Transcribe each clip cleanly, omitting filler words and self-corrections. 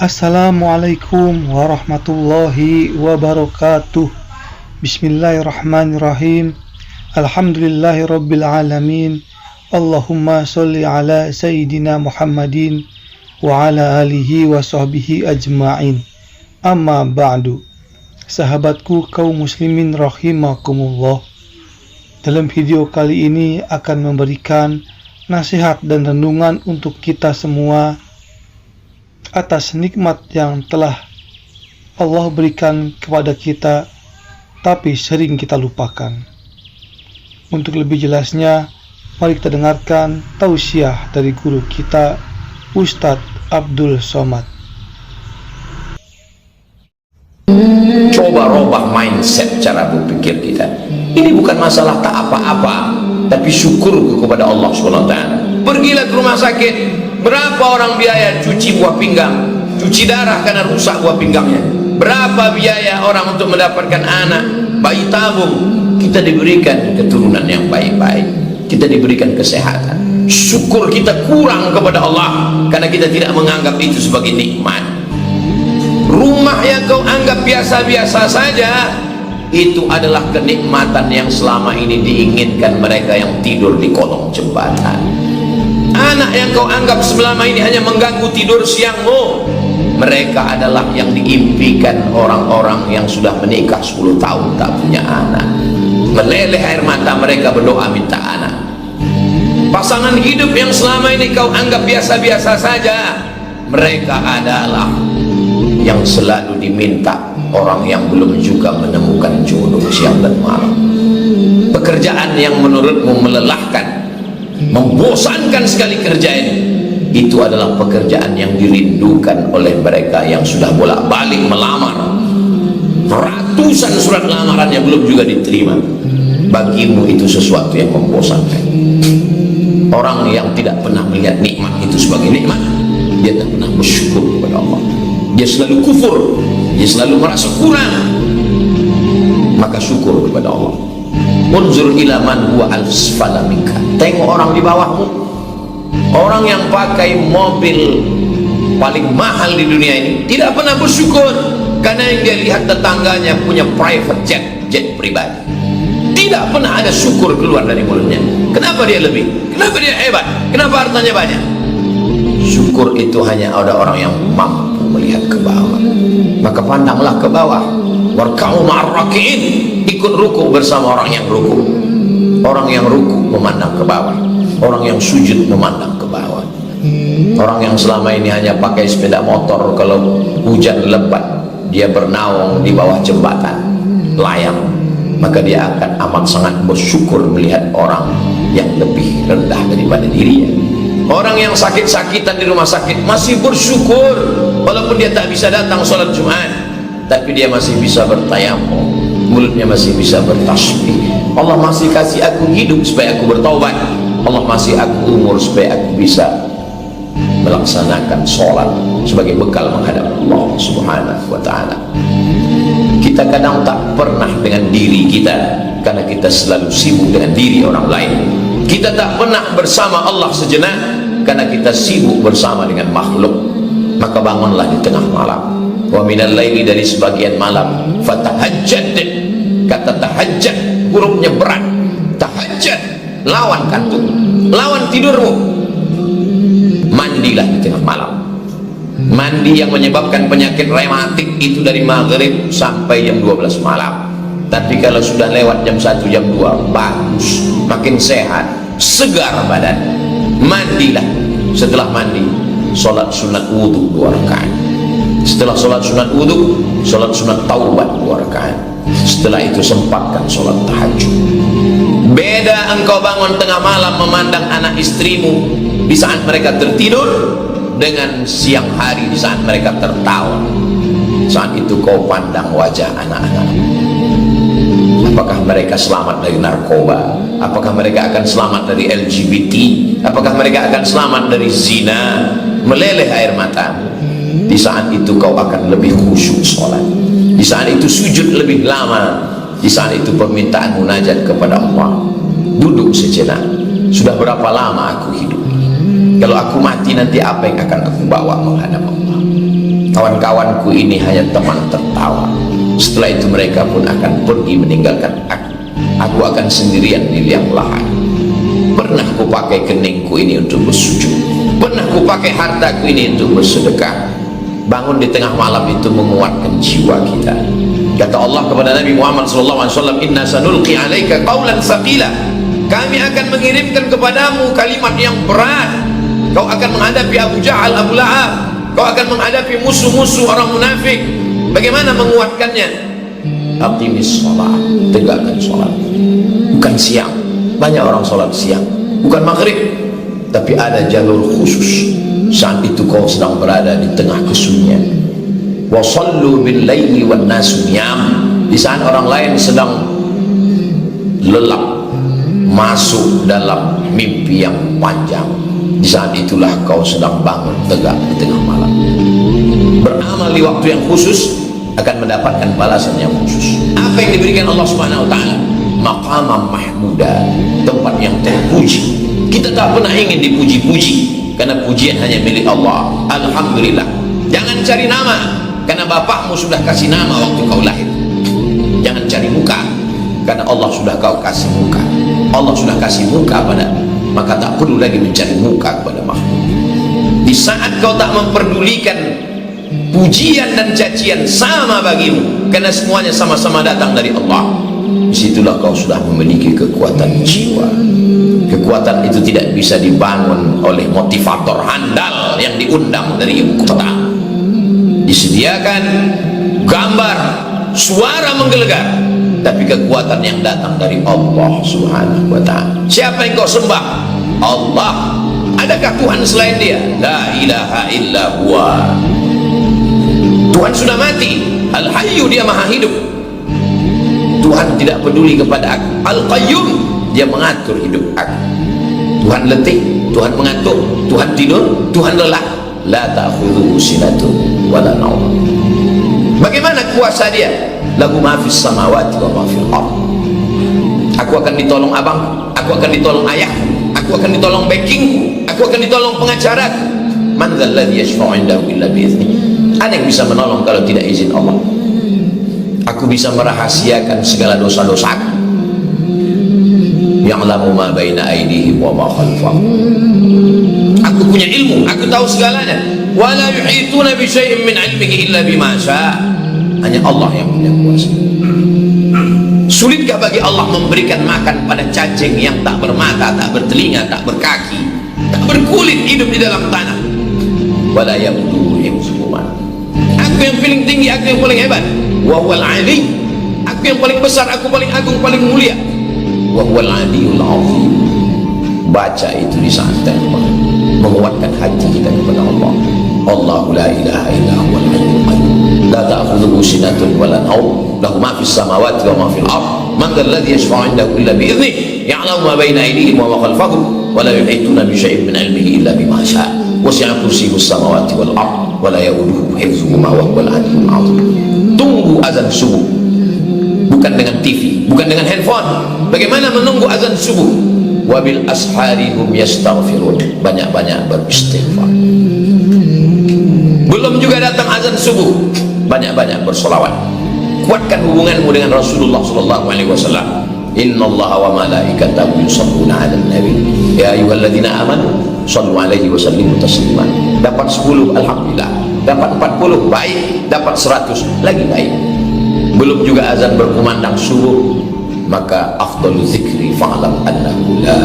Assalamualaikum warahmatullahi wabarakatuh. Bismillahirrahmanirrahim. Alhamdulillahirabbil alamin. Allahumma sholli ala sayyidina Muhammadin wa ala alihi wa sahbihi ajma'in. Amma ba'du. Sahabatku kaum muslimin rahimakumullah. Dalam video kali ini akan memberikan nasihat dan renungan untuk kita semua atas nikmat yang telah Allah berikan kepada kita, tapi sering kita lupakan. Untuk lebih jelasnya, mari kita dengarkan tausiah dari guru kita, Ustadz Abdul Somad. Coba robah mindset cara berpikir kita. Ini bukan masalah tak apa-apa, tapi syukur kepada Allah SWT. Pergilah ke rumah sakit, berapa orang biaya cuci buah pinggang, cuci darah karena rusak buah pinggangnya. Berapa biaya orang untuk mendapatkan anak, bayi tabung. Kita diberikan keturunan yang baik-baik, kita diberikan kesehatan. Syukur kita kurang kepada Allah karena kita tidak menganggap itu sebagai nikmat. Rumah yang kau anggap biasa-biasa saja, itu adalah kenikmatan yang selama ini diinginkan mereka yang tidur di kolong jembatan. Anak yang kau anggap selama ini hanya mengganggu tidur siangmu, mereka adalah yang diimpikan orang-orang yang sudah menikah 10 tahun tak punya anak. Meleleh air mata mereka berdoa minta anak. Pasangan hidup yang selama ini kau anggap biasa-biasa saja, mereka adalah yang selalu diminta orang yang belum juga menemukan jodoh siang dan malam. Pekerjaan yang menurutmu melelahkan, membosankan sekali kerja ini, itu adalah pekerjaan yang dirindukan oleh mereka yang sudah bolak-balik melamar. Ratusan surat lamaran yang belum juga diterima. Bagimu itu sesuatu yang membosankan. Orang yang tidak pernah melihat nikmat itu sebagai nikmat, dia tak pernah bersyukur kepada Allah. Dia selalu kufur, dia selalu merasa kurang. Maka syukur kepada Allah. Unzur ila man huwa asfala minka. Tengok orang di bawahmu, orang yang pakai mobil paling mahal di dunia ini, tidak pernah bersyukur karena yang dia lihat tetangganya punya private jet, jet pribadi. Tidak pernah ada syukur keluar dari mulutnya. Kenapa dia lebih? Kenapa dia hebat? Kenapa hartanya banyak? Syukur itu hanya ada orang yang mampu melihat ke bawah. Maka pandanglah ke bawah. Warka'u ma'ar raki'in, ikut ruku bersama orang yang ruku. Orang yang ruku memandang ke bawah, orang yang sujud memandang ke bawah. Orang yang selama ini hanya pakai sepeda motor, kalau hujan lebat dia bernaung di bawah jembatan layang, maka dia akan amat sangat bersyukur melihat orang yang lebih rendah daripada dirinya. Orang yang sakit-sakitan di rumah sakit masih bersyukur, walaupun dia tak bisa datang sholat Jumat, tapi dia masih bisa bertayamum, mulutnya masih bisa bertasbih. Allah masih kasih aku hidup supaya aku bertaubat. Allah masih aku umur supaya aku bisa melaksanakan sholat sebagai bekal menghadap Allah Subhanahu wa ta'ala. Kita kadang tak pernah dengan diri kita karena kita selalu sibuk dengan diri orang lain. Kita tak pernah bersama Allah sejenak karena kita sibuk bersama dengan makhluk. Maka bangunlah di tengah malam, wa minal laili, dari sebagian malam, fatahajjad. Kata tahajjud hurufnya berat. Tahajjud, lawan kantuk, lawan tidurmu. Mandilah di tengah malam. Mandi yang menyebabkan penyakit rematik itu dari maghrib sampai jam 12 malam. Tapi kalau sudah lewat jam 1, jam 2, bagus, makin sehat, segar badan. Mandilah. Setelah mandi, sholat sunat wudhu 2 rakaat. Setelah sholat sunat wudhu, sholat sunat taubat 2 rakaat. Setelah itu sempatkan sholat tahajud. Beda engkau bangun tengah malam memandang anak istrimu di saat mereka tertidur, dengan siang hari di saat mereka tertawa. Saat itu kau pandang wajah anak-anak. Apakah mereka selamat dari narkoba? Apakah mereka akan selamat dari LGBT? Apakah mereka akan selamat dari zina? Meleleh air mata. Di saat itu kau akan lebih khusyuk sholat. Di saat itu sujud lebih lama. Di saat itu permintaan munajat kepada Allah, duduk sejenak. Sudah berapa lama aku hidup? Kalau aku mati nanti apa yang akan aku bawa menghadap Allah? Kawan-kawanku ini hanya teman tertawa. Setelah itu mereka pun akan pergi meninggalkan aku. Aku akan sendirian di liang lahat. Pernah ku pakai keningku ini untuk bersujud, pernah ku pakai hartaku ini untuk bersedekah. Bangun di tengah malam itu menguatkan jiwa kita. Kata Allah kepada Nabi Muhammad SAW, inna sanulqi alaika qawlan thaqila, kami akan mengirimkan kepadamu kalimat yang berat. Kau akan menghadapi Abu Jahal, Abu Lahab, kau akan menghadapi musuh-musuh orang munafik. Bagaimana menguatkannya? Aqimis sholat, tegakkan sholat. Bukan siang, banyak orang sholat siang, bukan maghrib, tapi ada jalur khusus. Saat itu kau sedang berada di tengah kesunyian. Wa sallu bil laili wan nasu niyam. Di saat orang lain sedang lelap masuk dalam mimpi yang panjang, di saat itulah kau sedang bangun tegak di tengah malam. Beramal di waktu yang khusus akan mendapatkan balasan yang khusus. Apa yang diberikan Allah Subhanahu wa taala? Maqamam mahmuda, tempat yang terpuji. Kita tak pernah ingin dipuji-puji, karena pujian hanya milik Allah. Alhamdulillah. Jangan cari nama, karena bapakmu sudah kasih nama waktu kau lahir. Jangan cari muka, karena Allah sudah kau kasih muka. Allah sudah kasih muka padamu, maka tak perlu lagi mencari muka kepada makhluk. Di saat kau tak memperdulikan pujian dan cacian sama bagimu, karena semuanya sama-sama datang dari Allah, disitulah kau sudah memiliki kekuatan jiwa. Kekuatan itu tidak bisa dibangun oleh motivator handal yang diundang dari ibu kota. Disediakan gambar, suara menggelegar, tapi kekuatan yang datang dari Allah Subhanahu wa ta'ala. Siapa yang kau sembah? Allah. Adakah Tuhan selain dia? La ilaha illa huwa. Tuhan sudah mati. Al-Hayyu, dia maha hidup. Tuhan tidak peduli kepada aku. Al-Qayyum, dia mengatur hidup aku. Tuhan letih, Tuhan mengantuk, Tuhan tidur, Tuhan lelah. La ta'khudhuhu sinatun wa la naum. Bagaimana kuasa dia? Lahu ma fis samawati wa ma fil ardh. Aku akan ditolong abang, aku akan ditolong ayah, aku akan ditolong backingku, aku akan ditolong pengacaraku. Man dzal ladzi yashfa'u 'indahu illa bi idzni. Ada yang bisa menolong kalau tidak izin Allah? Aku bisa merahasiakan segala dosa-dosaku. Ya'lamu ma baina aydihim wa ma khalfahum. Aku punya ilmu, aku tahu segalanya. Wa la yuhituna bi syai'in min 'ilmihi illa bima syaa'. Hanya Allah yang punya kuasa. Sulitkah bagi Allah memberikan makan pada cacing yang tak bermata, tak bertelinga, tak berkaki, tak berkulit, hidup di dalam tanah? Wala yabdu hifzuhuma. Aku yang paling tinggi, aku yang paling hebat. Wa huwal 'ali. Aku yang paling besar, aku paling agung, paling mulia. Wa huwal 'aliyul 'azim. Baca itu di saat terbang, menguatkan hati kita kepada Allah. Allahu la ilaha illa huwal hayyul qayyum. La ta'khudhuhu sinatun wa la nawm. Lahu ma fis samawati wa ma fil ardh. Man dzal ladzi yashfa'u 'indahu illa bi idhnihi. Ya'lamu ma baina aydihim wa ma khalfahum. Wa la yuhituna bi syai'in min 'ilmihi illa bima syaa'. Wasi'a kursiyyuhu as-samawati wal ardh wa la ya'uduhu hifdhuhuma wa huwal 'aliyyul 'azim. Tunggu azan subuh, bukan dengan TV, bukan dengan handphone. Bagaimana menunggu azan subuh? Wabil ashari hum yastaghfirun. Banyak-banyak beristighfar. Belum juga datang azan subuh, banyak-banyak bersolawat. Kuatkan hubunganmu dengan Rasulullah SAW. Innallaha wa malaikatahu yusholluna 'alan nabi. Ya ayyuhalladzina amanu shallu 'alaihi wa sallimu taslima. Dapat 10, alhamdulillah. Dapat 40, baik. Dapat 100, lagi baik. Belum juga azan berkumandang subuh, maka afdalu zikri fa'lam annahu la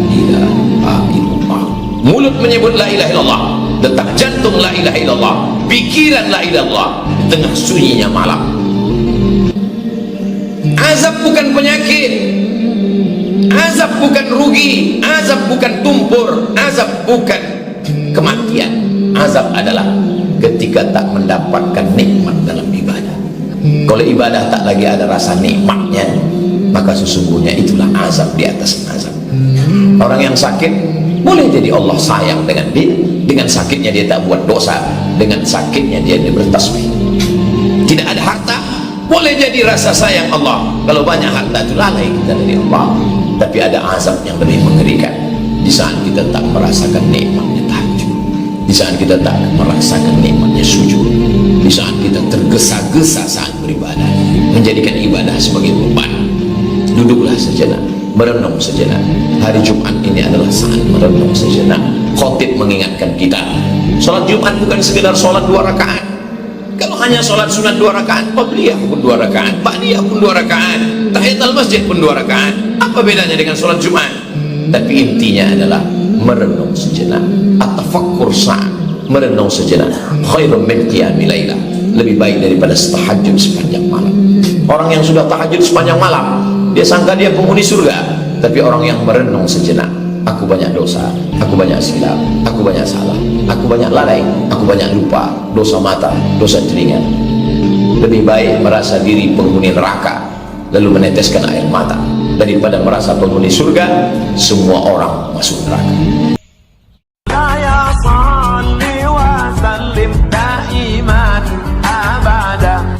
ilaha illallah. Mulut menyebut la ilaha illallah, detak jantung la ilaha illallah, pikiran la ilaha illallah di tengah sunyinya malam. Azab bukan penyakit, azab bukan rugi, azab bukan tumpur, azab bukan kematian. Azab adalah ketika tak mendapatkan nikmat dalam ibadah. Kalau ibadah tak lagi ada rasa nikmatnya, maka sesungguhnya itulah azab di atas azab. Orang yang sakit, boleh jadi Allah sayang dengan dia. Dengan sakitnya dia tak buat dosa, dengan sakitnya dia bertasbih. Tidak ada harta, Boleh jadi rasa sayang Allah, kalau banyak harta itu lalai kita dari Allah. Tapi ada azab yang lebih mengerikan di saat kita tak merasakan nikmatnya tahajud, di saat kita tak merasakan nikmatnya sujud, di saat kita tergesa-gesa saat beribadah, menjadikan ibadah sebagai beban. Duduklah sejenak, merenung sejenak. Hari Jumat ini adalah saat merenung sejenak. Khotib mengingatkan kita, sholat Jumat bukan sekedar sholat 2 rakaat. Kalau hanya sholat sunat 2 rakaat, qabliyah pun 2 rakaat, ba'diyah pun 2 rakaat, tahiyatul masjid pun 2 rakaat, apa bedanya dengan sholat Jumat? Tapi intinya adalah merenung sejenak, at-tafakkur sa'at, merenung sejenak. Khairun min qiyamil lailah, lebih baik daripada tahajud sepanjang malam. Orang yang sudah tahajud sepanjang malam, dia sangka dia penghuni surga. Tapi orang yang merenung sejenak, aku banyak dosa, aku banyak silap, aku banyak salah, aku banyak lalai, aku banyak lupa, dosa mata, dosa telinga. Lebih baik merasa diri penghuni neraka lalu meneteskan air mata daripada merasa penghuni surga semua orang masuk neraka.